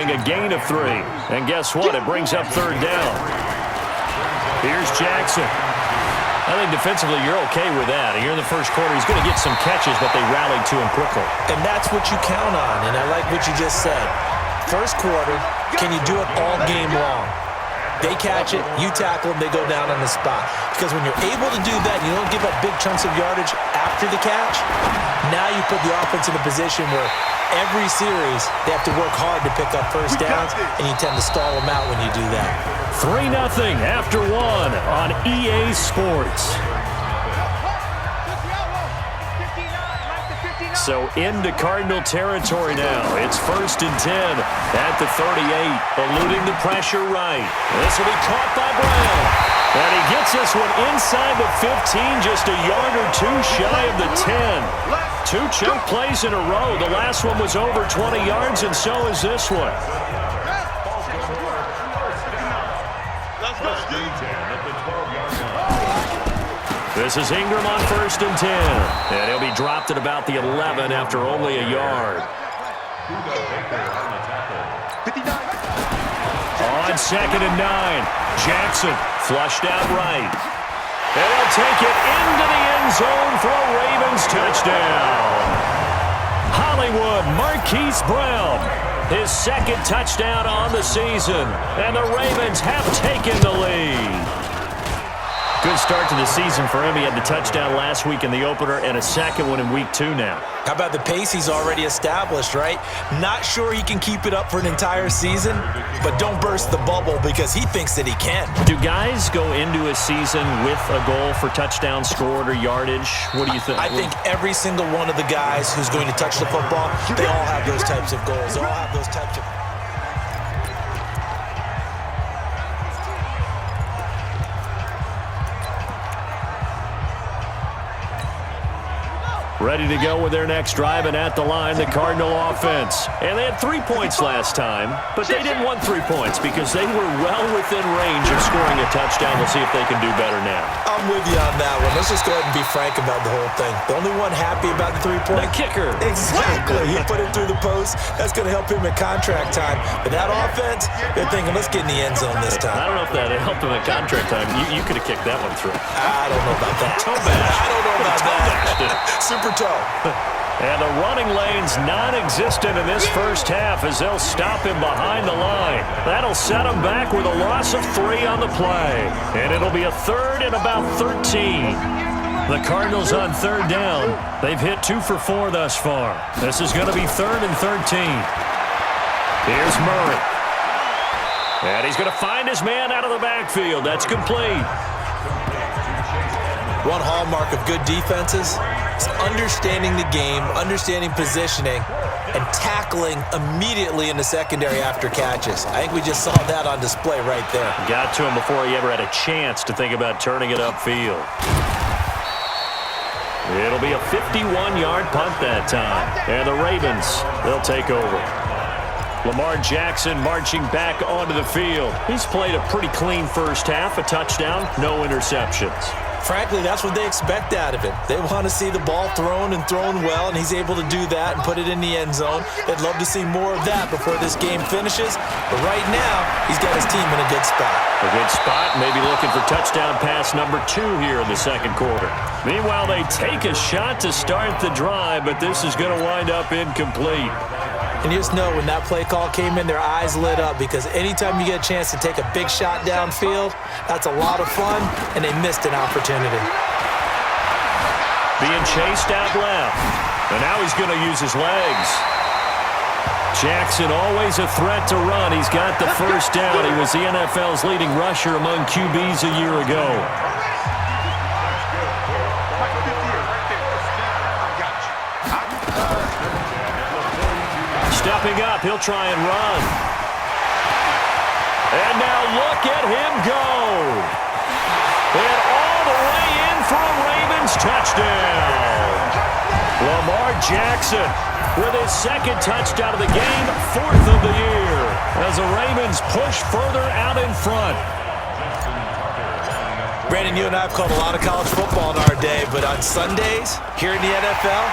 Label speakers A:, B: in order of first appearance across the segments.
A: following a gain of 3. And guess what? It brings up 3rd down. Here's Jackson. I think defensively you're okay with that. Here in the first quarter, he's going to get some catches, but they rallied to him quickly.
B: And that's what you count on, and I like what you just said. First quarter, can you do it all game long? They catch it, you tackle them, they go down on the spot. Because when you're able to do that, you don't give up big chunks of yardage after the catch. Now you put the offense in a position where every series they have to work hard to pick up first downs, and you tend to stall them out when you do that.
A: 3-0 after 1 on EA Sports. So into Cardinal territory now. It's 1st and 10 at the 38, eluding the pressure right. This will be caught by Brown. And he gets this one inside the 15, just a yard or 2 shy of the 10. 2 chunk plays in a row. The last one was over 20 yards, and so is this one. This is Ingram on 1st and 10. And he'll be dropped at about the 11 after only a yard. On 2nd and 9, Jackson flushed out right. And he'll take it into the end zone for a Ravens touchdown. Hollywood Marquise Brown, his 2nd touchdown on the season. And the Ravens have taken the lead. Good start to the season for him. He had the touchdown last week in the opener and a 2nd one in week 2 now.
B: How about the pace he's already established, right? Not sure he can keep it up for an entire season, but don't burst the bubble because he thinks that he can.
A: Do guys go into a season with a goal for touchdown scored or yardage? What do you think?
B: I think every single one of the guys who's going to touch the football, they all have those types of goals. They all have those types of...
A: Ready to go with their next drive, and at the line, the Cardinal offense. And they had 3 points last time, but they didn't want 3 points because they were well within range of scoring a touchdown. We'll see if they can do better now.
B: I'm with you on that one. Let's just go ahead and be frank about the whole thing. The only one happy about the 3-point...
A: The kicker.
B: Exactly. He put it through the post. That's going to help him at contract time. But that offense, they're thinking, let's get in the end zone this time.
A: I don't know if that helped him at contract time. You could have kicked that one through.
B: I don't know about that.
A: Toe bash.
B: I don't know about that. Super toe.
A: And the running lane's non-existent in this first half as they'll stop him behind the line. That'll set him back with a loss of 3 on the play. And it'll be a 3rd and about 13. The Cardinals on 3rd down. They've hit 2 for 4 thus far. This is going to be 3rd and 13. Here's Murray. And he's going to find his man out of the backfield. That's complete.
B: One hallmark of good defenses is understanding the game, understanding positioning, and tackling immediately in the secondary after catches. I think we just saw that on display right there.
A: Got to him before he ever had a chance to think about turning it upfield. It'll be a 51-yard punt that time. And the Ravens, they'll take over. Lamar Jackson marching back onto the field. He's played a pretty clean first half, a touchdown, no interceptions.
B: Frankly, that's what they expect out of him. They want to see the ball thrown and thrown well, and he's able to do that and put it in the end zone. They'd love to see more of that before this game finishes. But right now, he's got his team in a good spot.
A: A good spot, maybe looking for touchdown pass number 2 here in the second quarter. Meanwhile, they take a shot to start the drive, but this is going to wind up incomplete.
B: And you just know when that play call came in, their eyes lit up because anytime you get a chance to take a big shot downfield, that's a lot of fun, and they missed an opportunity.
A: Being chased out left, and now he's going to use his legs. Jackson always a threat to run. He's got the first down. He was the NFL's leading rusher among QBs a year ago. Stepping up, he'll try and run. And now look at him go. And all the way in for a Ravens touchdown. Lamar Jackson with his 2nd touchdown of the game, 4th of the year, as the Ravens push further out in front.
B: Brandon, you and I have called a lot of college football in our day, but on Sundays, here in the NFL,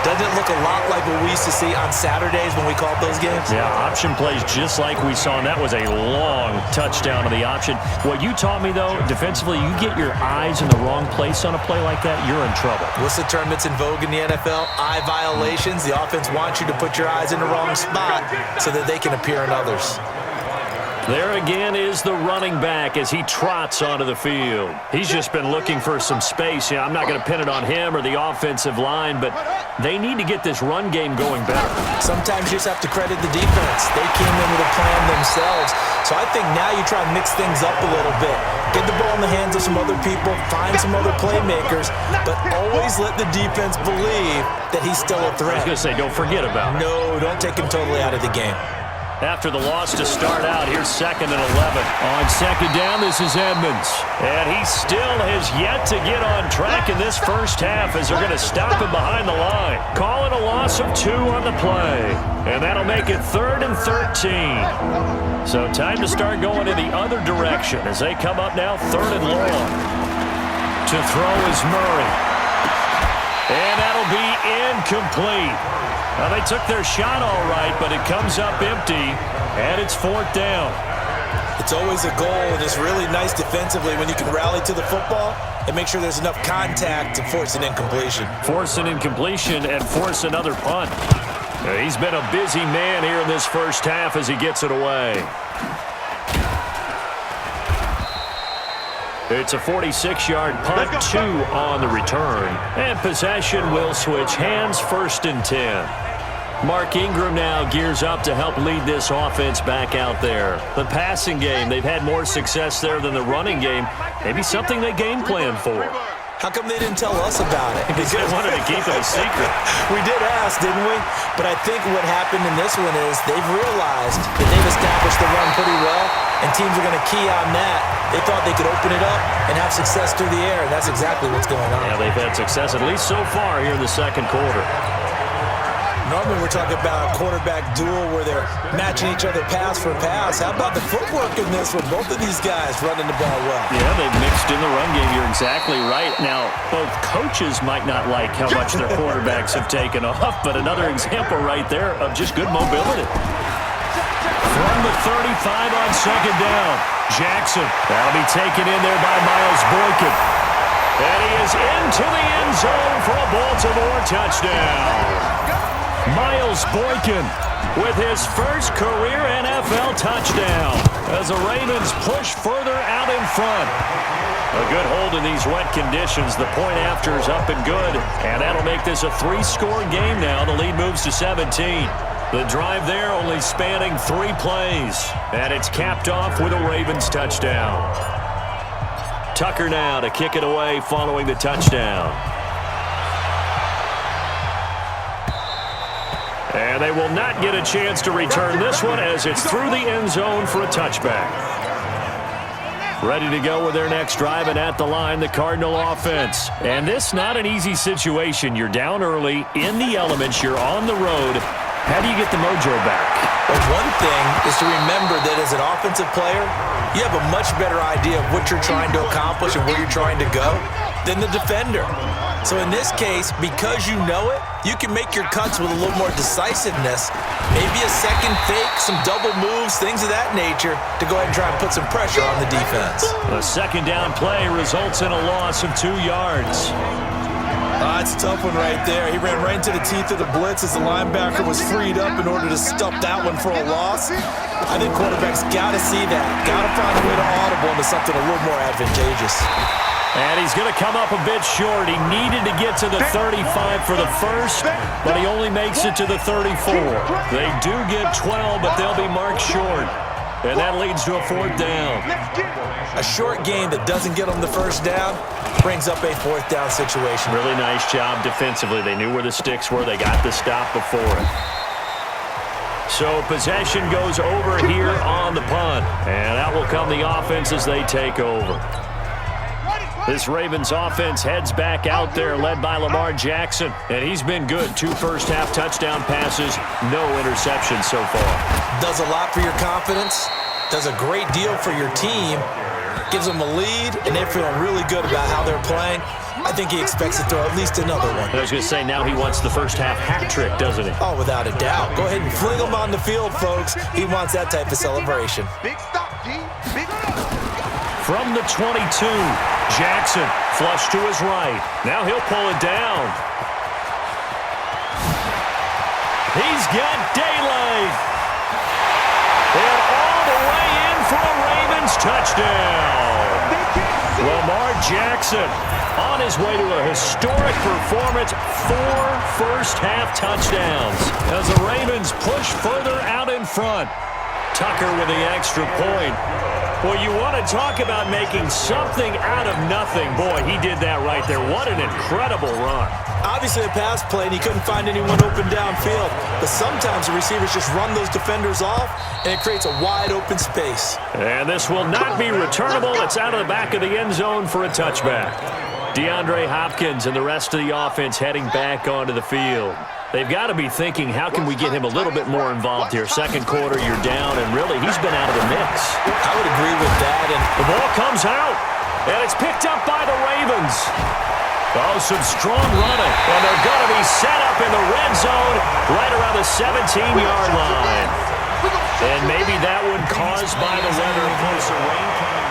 B: Doesn't it look a lot like what we used to see on Saturdays when we called those games?
A: Yeah, option plays just like we saw, and that was a long touchdown to the option. What you taught me, though, defensively, you get your eyes in the wrong place on a play like that, you're in trouble.
B: What's the term that's in vogue in the NFL? Eye violations. The offense wants you to put your eyes in the wrong spot so that they can appear in others.
A: There again is the running back as he trots onto the field. He's just been looking for some space. Yeah, I'm not going to pin it on him or the offensive line, but they need to get this run game going better.
B: Sometimes you just have to credit the defense. They came in with a plan themselves. So I think now you try and mix things up a little bit. Get the ball in the hands of some other people, find some other playmakers, but always let the defense believe that he's still a threat.
A: I was going to say, don't forget about it.
B: No, don't take him totally out of the game.
A: After the loss to start out, here's 2nd and 11. On 2nd down, this is Edmonds. And he still has yet to get on track in this first half as they're going to stop him behind the line. Calling a loss of 2 on the play. And that'll make it 3rd and 13. So time to start going in the other direction as they come up now 3rd and long. To throw is Murray. And that'll be incomplete. Well, they took their shot all right, but it comes up empty, and it's 4th down.
B: It's always a goal, and it's really nice defensively when you can rally to the football and make sure there's enough contact to force an incompletion.
A: Force an incompletion and force another punt. He's been a busy man here in this first half as he gets it away. It's a 46-yard punt, 2 on the return. And possession will switch hands, 1st and 10. Mark Ingram now gears up to help lead this offense back out there. The passing game, they've had more success there than the running game. Maybe something they game plan for.
B: How come they didn't tell us about it?
A: Because they wanted to keep it a secret.
B: We did ask, didn't we? But I think what happened in this one is they've realized that they've established the run pretty well, and teams are going to key on that. They thought they could open it up and have success through the air, and that's exactly what's going on.
A: Yeah, they've had success, at least so far here in the second quarter.
B: Normally we're talking about a quarterback duel where they're matching each other pass for pass. How about the footwork in this one? Both of these guys running the ball well.
A: Yeah, they've mixed in the run game. You're exactly right. Now, both coaches might not like how much their quarterbacks have taken off, but another example right there of just good mobility. From the 35 on 2nd down, Jackson. That'll be taken in there by Miles Boykin. And he is into the end zone for a Baltimore touchdown. Miles Boykin with his first career NFL touchdown as the Ravens push further out in front. A good hold in these wet conditions. The point after is up and good, and that'll make this a 3-score game now. The lead moves to 17. The drive there only spanning 3 plays, and it's capped off with a Ravens touchdown. Tucker now to kick it away following the touchdown. And they will not get a chance to return this one as it's through the end zone for a touchback. Ready to go with their next drive, and at the line, the Cardinal offense. And this not an easy situation. You're down early, in the elements, you're on the road. How do you get the mojo back?
B: Well, one thing is to remember that as an offensive player, you have a much better idea of what you're trying to accomplish and where you're trying to go than the defender. So in this case, because you know it, you can make your cuts with a little more decisiveness, maybe a second fake, some double moves, things of that nature, to go ahead and try and put some pressure on the defense.
A: A 2nd down play results in a loss of 2 yards.
B: It's a tough one right there. He ran right into the teeth of the blitz as the linebacker was freed up in order to stuff that one for a loss. I think quarterbacks got to see that. Got to find a way to audible into something a little more advantageous.
A: And he's going to come up a bit short. He needed to get to the 35 for the first, but he only makes it to the 34. They do get 12, but they'll be marked short. And that leads to a 4th down.
B: A short game that doesn't get them the first down brings up a 4th down situation.
A: Really nice job defensively. They knew where the sticks were. They got the stop before it. So possession goes over here on the punt. And out will come the offense as they take over. This Ravens offense heads back out there, led by Lamar Jackson. And he's been good. 2 first-half touchdown passes, no interceptions so far.
B: Does a lot for your confidence. Does a great deal for your team. Gives them a lead, and they're feeling really good about how they're playing. I think he expects to throw at least another one.
A: I was going to say, now he wants the first half hat trick, doesn't he?
B: Oh, without a doubt. Go ahead and fling him on the field, folks. He wants that type of celebration.
C: Big stop, G. Big stop.
A: From the 22, Jackson flush to his right. Now he'll pull it down. He's got daylight. And all the way in for a Ravens touchdown. Lamar Jackson on his way to a historic performance, 4 first-half touchdowns as the Ravens push further out in front. Tucker with the extra point. Well, you want to talk about making something out of nothing. Boy, he did that right there. What an incredible run.
B: Obviously a pass play, and he couldn't find anyone open downfield. But sometimes the receivers just run those defenders off, and it creates a wide open space.
A: And this will not be returnable. It's out of the back of the end zone for a touchback. DeAndre Hopkins and the rest of the offense heading back onto the field. They've got to be thinking, how can we get him a little bit more involved here? Second quarter, you're down, and really, he's been out of the mix.
B: I would agree with that. And
A: the ball comes out, and it's picked up by the Ravens. Oh, some strong running, and they're going to be set up in the red zone right around the 17-yard line. And maybe that one caused by the weather. Of course, the rain coming.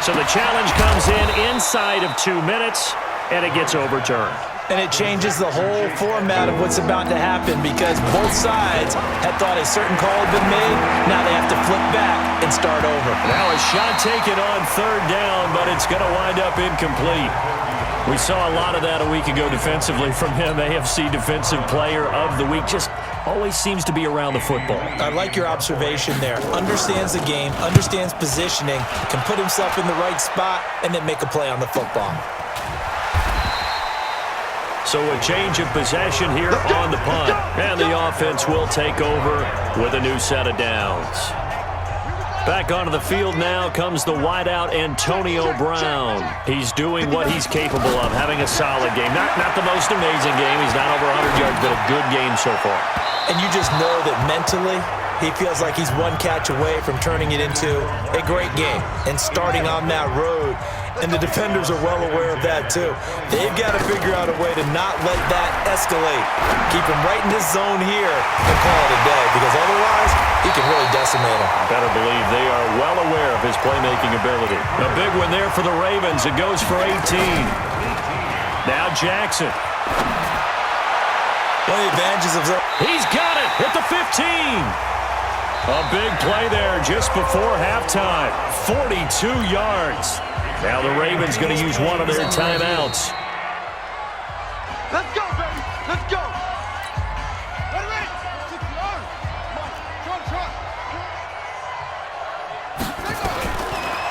A: So the challenge comes in inside of 2 minutes, and it gets overturned.
B: And it changes the whole format of what's about to happen because both sides had thought a certain call had been made. Now they have to flip back and start over.
A: Now a shot taken on third down, but it's going to wind up incomplete. We saw a lot of that a week ago defensively from him. AFC Defensive Player of the Week. Just always seems to be around the football.
B: I like your observation there. Understands the game, understands positioning, can put himself in the right spot, and then make a play on the football.
A: So a change of possession here on the punt. And the offense will take over with a new set of downs. Back onto the field now comes the wideout Antonio Brown. He's doing what he's capable of, having a solid game. Not the most amazing game. He's not over 100 yards, but a good game so far.
B: And you just know that mentally he feels like he's one catch away from turning it into a great game and starting on that road. And the defenders are well aware of that too. They've got to figure out a way to not let that escalate. Keep him right in this zone here and call it a day, because otherwise he can really decimate him.
A: Better believe they are well aware of his playmaking ability. A big one there for the Ravens. It goes for 18. Now Jackson.
B: One of the advantages of
A: he's got it at the 15. A big play there just before halftime. 42 yards. Now the Ravens going to use one of their timeouts.
C: Let's go, baby. Let's go.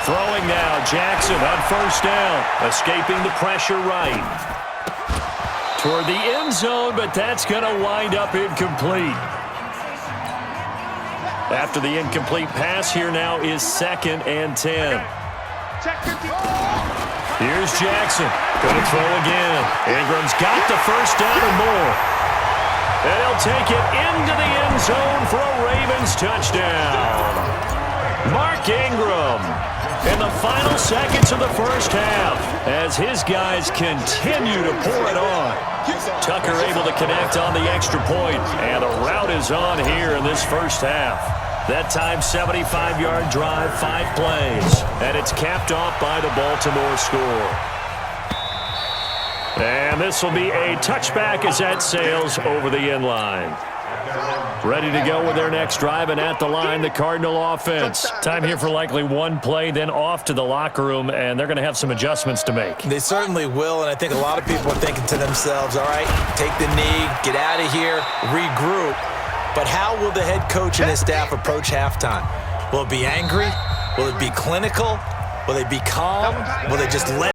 A: Throwing now, Jackson on first down. Escaping the pressure right. Toward the end zone, but that's going to wind up incomplete. After the incomplete pass, here now is 2nd and 10. Here's Jackson. Going to throw again. Ingram's got the first down and more. And he'll take it into the end zone for a Ravens touchdown. Mark Ingram in the final seconds of the first half as his guys continue to pour it on. Tucker able to connect on the extra point, and the route is on here in this first half. That time, 75-yard drive, 5 plays. And it's capped off by the Baltimore score. And this will be a touchback as that sails over the end line. Ready to go with their next drive, and at the line, the Cardinal offense. Time here for likely one play, then off to the locker room, and they're going to have some adjustments to make.
B: They certainly will, and I think a lot of people are thinking to themselves, all right, take the knee, get out of here, regroup. But how will the head coach and his staff approach halftime? Will it be angry? Will it be clinical? Will they be calm? Will they just let